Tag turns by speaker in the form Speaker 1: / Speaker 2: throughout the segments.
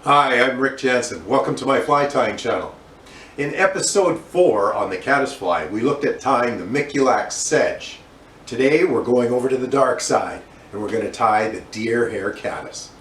Speaker 1: Hi, I'm Rick Jansen. Welcome to my fly tying channel. In episode 4 on the caddis fly, we looked at tying the Miculax sedge. Today we're going over to the dark side and we're going to tie the deer hair caddis.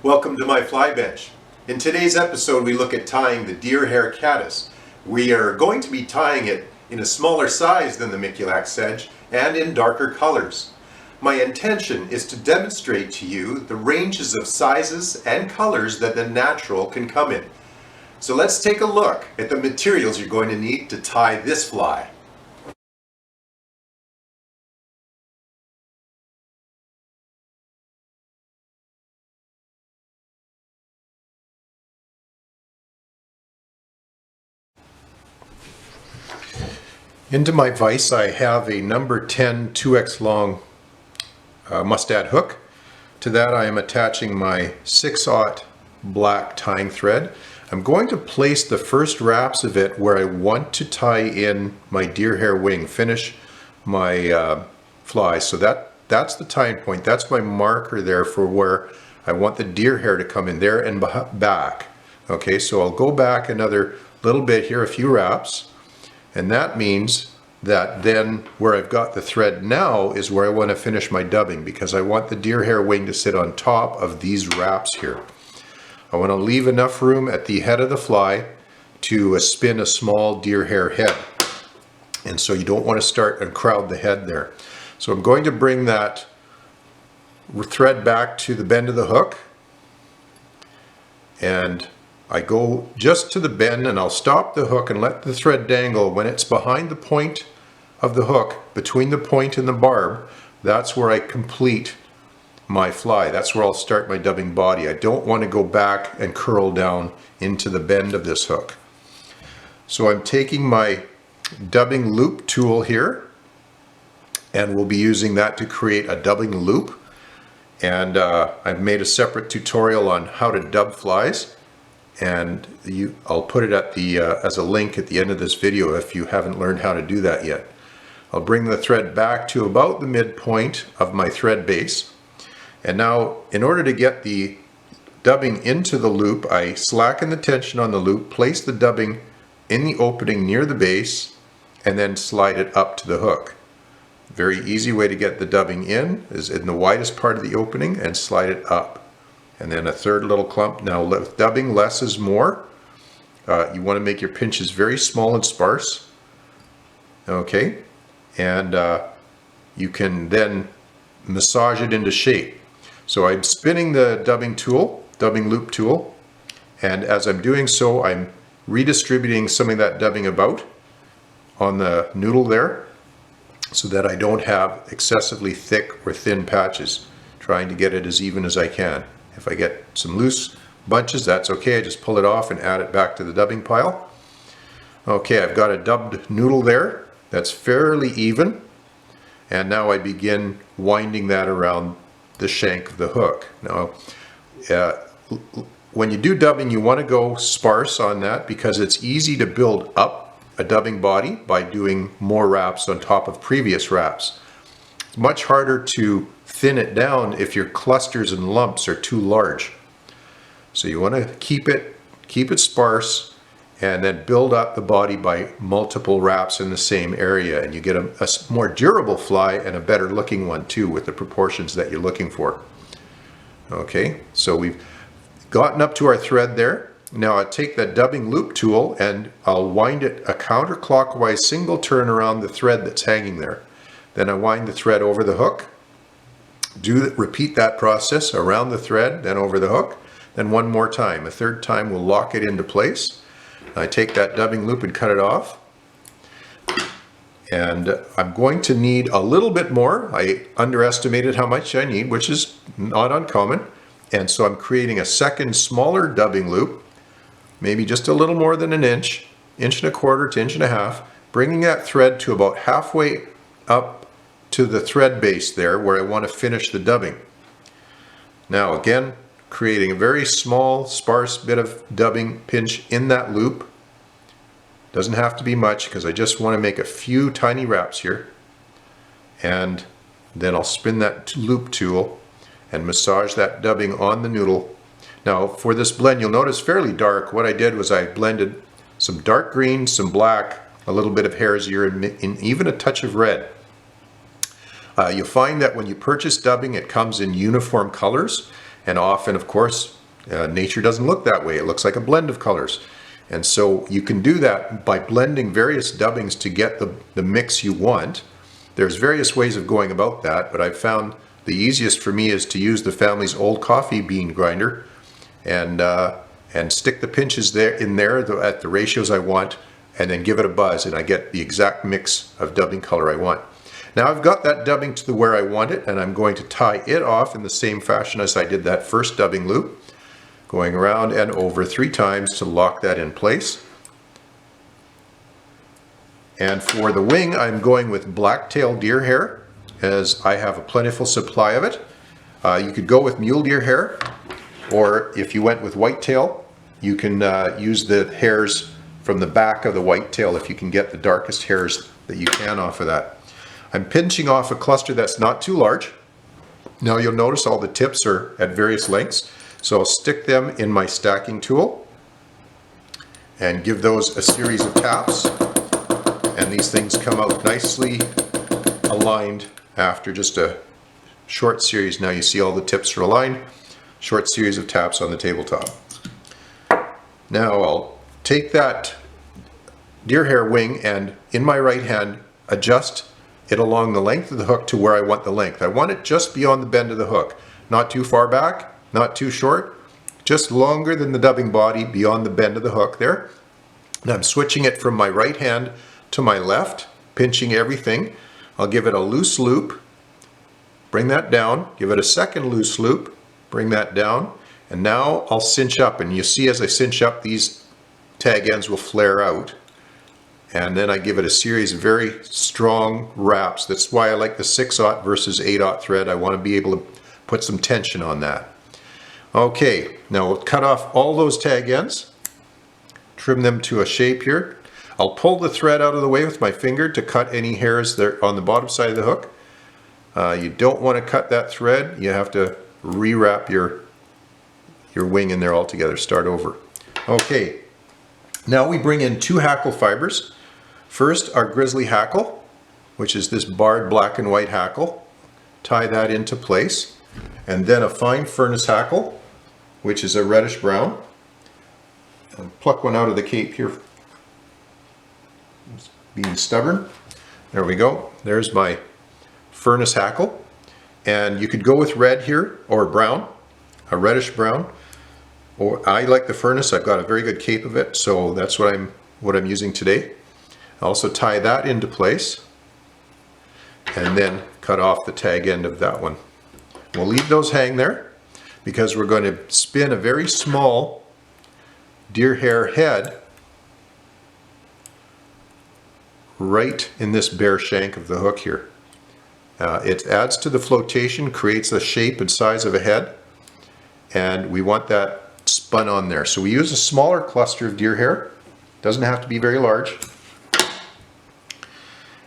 Speaker 1: Welcome to my fly bench. In today's episode we look at tying the deer hair caddis. We are going to be tying it in a smaller size than the Miculax sedge and in darker colors. My intention is to demonstrate to you the ranges of sizes and colors that the natural can come in. So let's take a look at the materials you're going to need to tie this fly. Into my vise I have a number 10 2x long mustad hook. To that I am attaching my 6/0 black tying thread. I'm going to place the first wraps of it where I want to tie in my deer hair wing, finish my fly. So that's the tying point. That's my marker there for where I want the deer hair to come in there and back. Okay, so I'll go back another little bit here, a few wraps. And that means that then where I've got the thread now is where I want to finish my dubbing, because I want the deer hair wing to sit on top of these wraps here. I want to leave enough room at the head of the fly to spin a small deer hair head. And so you don't want to start and crowd the head there. So I'm going to bring that thread back to the bend of the hook, and I go just to the bend and I'll stop the hook and let the thread dangle. When it's behind the point of the hook, between the point and the barb, that's where I complete my fly. That's where I'll start my dubbing body. I don't want to go back and curl down into the bend of this hook. So I'm taking my dubbing loop tool here, and we'll be using that to create a dubbing loop. And I've made a separate tutorial on how to dub flies. And I'll put it at the as a link at the end of this video if you haven't learned how to do that yet. I'll bring the thread back to about the midpoint of my thread base. And now, in order to get the dubbing into the loop, I slacken the tension on the loop, place the dubbing in the opening near the base, and then slide it up to the hook. Very easy way to get the dubbing in is in the widest part of the opening and slide it up. And then a third little clump. Now with dubbing, less is more. You want to make your pinches very small and sparse. Okay, and you can then massage it into shape. So I'm spinning the dubbing loop tool, and as I'm doing so, I'm redistributing some of that dubbing about on the noodle there, so that I don't have excessively thick or thin patches, trying to get it as even as I can. If I get some loose bunches, that's okay. I just pull it off and add it back to the dubbing pile. Okay, I've got a dubbed noodle there that's fairly even. And now I begin winding that around the shank of the hook. Now, when you do dubbing, you want to go sparse on that, because it's easy to build up a dubbing body by doing more wraps on top of previous wraps. It's much harder to thin it down if your clusters and lumps are too large. So you want to keep it sparse, and then build up the body by multiple wraps in the same area, and you get a more durable fly and a better looking one too, with the proportions that you're looking for. Okay, so we've gotten up to our thread there. Now I take that dubbing loop tool and I'll wind it a counterclockwise single turn around the thread that's hanging there. Then I wind the thread over the hook. Repeat that process around the thread, then over the hook, then one more time. A third time we'll lock it into place. I take that dubbing loop and cut it off. And I'm going to need a little bit more. I underestimated how much I need, which is not uncommon. And so I'm creating a second smaller dubbing loop maybe just a little more than an inch, inch and a quarter to inch and a half, bringing that thread to about halfway up to the thread base there where I want to finish the dubbing. Now again, creating a very small, sparse bit of dubbing pinch in that loop. Doesn't have to be much because I just want to make a few tiny wraps here. And then I'll spin that loop tool and massage that dubbing on the noodle. Now for this blend, you'll notice fairly dark. What I did was I blended some dark green, some black, a little bit of hare's ear, and even a touch of red. You'll find that when you purchase dubbing, it comes in uniform colors, and often, of course, nature doesn't look that way. It looks like a blend of colors. And so you can do that by blending various dubbings to get the mix you want. There's various ways of going about that, but I've found the easiest for me is to use the family's old coffee bean grinder and stick the pinches in there at the ratios I want, and then give it a buzz, and I get the exact mix of dubbing color I want. Now I've got that dubbing to where I want it, and I'm going to tie it off in the same fashion as I did that first dubbing loop, going around and over 3 times to lock that in place. And for the wing, I'm going with black-tailed deer hair, as I have a plentiful supply of it. You could go with mule deer hair, or if you went with whitetail, you can use the hairs from the back of the whitetail if you can get the darkest hairs that you can off of that. I'm pinching off a cluster that's not too large. Now you'll notice all the tips are at various lengths, so I'll stick them in my stacking tool and give those a series of taps, and these things come out nicely aligned after just a short series. Now you see all the tips are aligned, short series of taps on the tabletop. Now I'll take that deer hair wing and in my right hand adjust it along the length of the hook to where I want the length. I want it just beyond the bend of the hook. Not too far back, not too short, just longer than the dubbing body beyond the bend of the hook there. And I'm switching it from my right hand to my left, pinching everything. I'll give it a loose loop, bring that down, give it a second loose loop, bring that down, and now I'll cinch up, and you see as I cinch up, these tag ends will flare out. And then I give it a series of very strong wraps. That's why I like the 6/0 versus 8/0 thread. I want to be able to put some tension on that. Okay, now we'll cut off all those tag ends, trim them to a shape here. I'll pull the thread out of the way with my finger to cut any hairs there on the bottom side of the hook. You don't want to cut that thread. You have to rewrap your wing in there altogether. Start over. Okay, now we bring in 2 hackle fibers. First, our grizzly hackle, which is this barred black and white hackle. Tie that into place. And then a fine furnace hackle, which is a reddish brown. And pluck one out of the cape here. It's being stubborn. There we go. There's my furnace hackle. And you could go with red here or brown, a reddish brown. Or I like the furnace. I've got a very good cape of it, so that's what I'm using today. I also tie that into place and then cut off the tag end of that one. We'll leave those hang there because we're going to spin a very small deer hair head right in this bare shank of the hook here. It adds to the flotation, creates the shape and size of a head, and we want that spun on there. So we use a smaller cluster of deer hair. Doesn't have to be very large.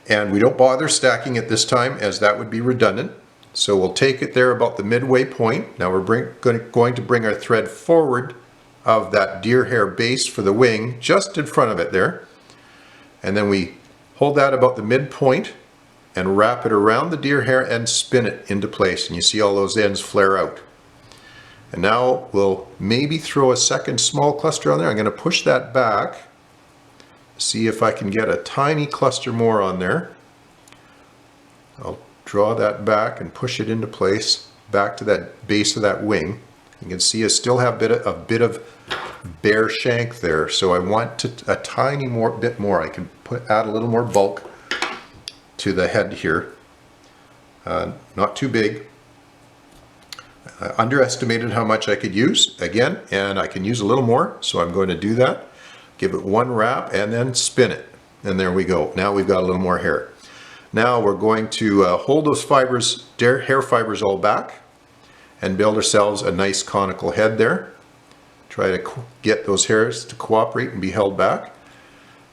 Speaker 1: And we don't bother stacking it this time, as that would be redundant. So we'll take it there about the midway point. Now we're going to bring our thread forward of that deer hair base for the wing, just in front of it there. And then we hold that about the midpoint and wrap it around the deer hair and spin it into place. And you see all those ends flare out. And now we'll maybe throw a second small cluster on there. I'm going to push that back. See if I can get a tiny cluster more on there. I'll draw that back and push it into place back to that base of that wing. You can see I still have a bit of bare shank there, so I want a tiny bit more. I can add a little more bulk to the head here. Not too big. I underestimated how much I could use again, and I can use a little more, so I'm going to do that. Give it one wrap and then spin it. And there we go. Now we've got a little more hair. Now we're going to hold those fibers, hair fibers all back, and build ourselves a nice conical head there. Try to get those hairs to cooperate and be held back.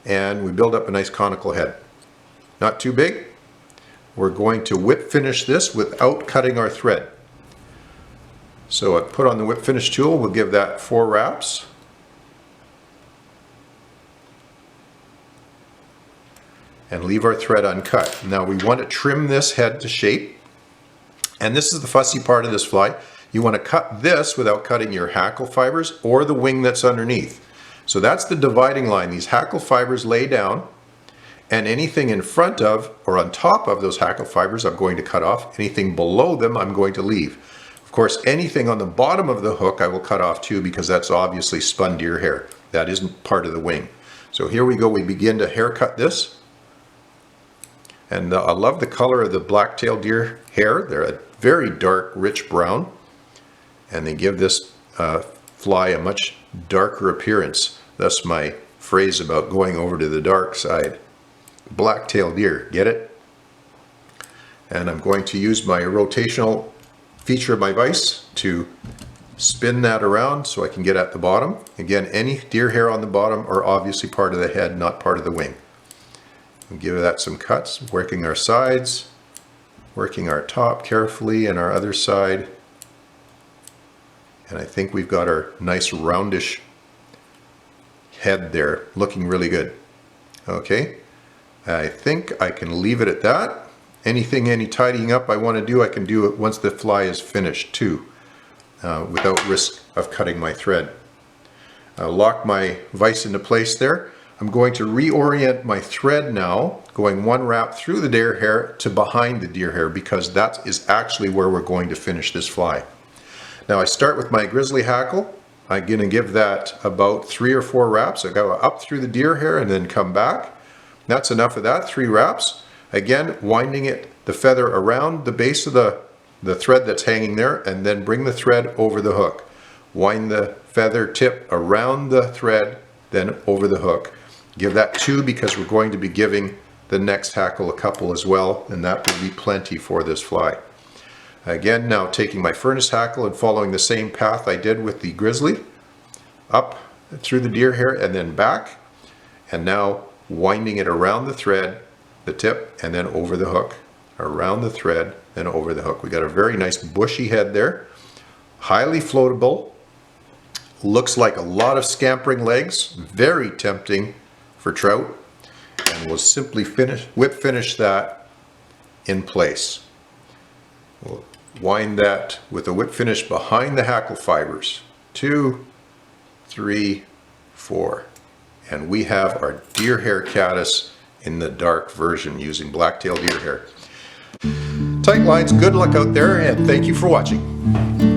Speaker 1: And we build up a nice conical head. Not too big. We're going to whip finish this without cutting our thread. So I put on the whip finish tool, we'll give that 4 wraps. And leave our thread uncut. Now we want to trim this head to shape. And this is the fussy part of this fly. You want to cut this without cutting your hackle fibers or the wing that's underneath. So that's the dividing line. These hackle fibers lay down, and anything in front of or on top of those hackle fibers I'm going to cut off. Anything below them I'm going to leave. Of course, anything on the bottom of the hook I will cut off too, because that's obviously spun deer hair. That isn't part of the wing. So here we go, we begin to haircut this. And I love the color of the black-tailed deer hair. They're a very dark, rich brown. And they give this fly a much darker appearance. That's my phrase about going over to the dark side. Black-tailed deer, get it? And I'm going to use my rotational feature of my vise to spin that around so I can get at the bottom. Again, any deer hair on the bottom are obviously part of the head, not part of the wing. We'll give that some cuts, working our sides, working our top carefully and our other side. And I think we've got our nice roundish head there, looking really good. Okay, I think I can leave it at that. Any tidying up I want to do, I can do it once the fly is finished too, without risk of cutting my thread. I'll lock my vise into place there. I'm going to reorient my thread now, going 1 wrap through the deer hair to behind the deer hair, because that is actually where we're going to finish this fly. Now I start with my grizzly hackle. I'm going to give that about 3 or 4 wraps. I go up through the deer hair and then come back. That's enough of that, 3 wraps. Again, winding the feather around the base of the thread that's hanging there, and then bring the thread over the hook. Wind the feather tip around the thread, then over the hook. Give that 2 because we're going to be giving the next hackle a couple as well, and that will be plenty for this fly. Again, now taking my furnace hackle and following the same path I did with the grizzly, up through the deer hair and then back, and now winding it around the thread, the tip, and then over the hook, around the thread, and over the hook. We got a very nice bushy head there, highly floatable, looks like a lot of scampering legs, very tempting for trout, and we'll simply whip finish that in place. We'll wind that with a whip finish behind the hackle fibers. 2, 3, 4, and we have our deer hair caddis in the dark version using black-tailed deer hair. Tight lines, good luck out there, and thank you for watching.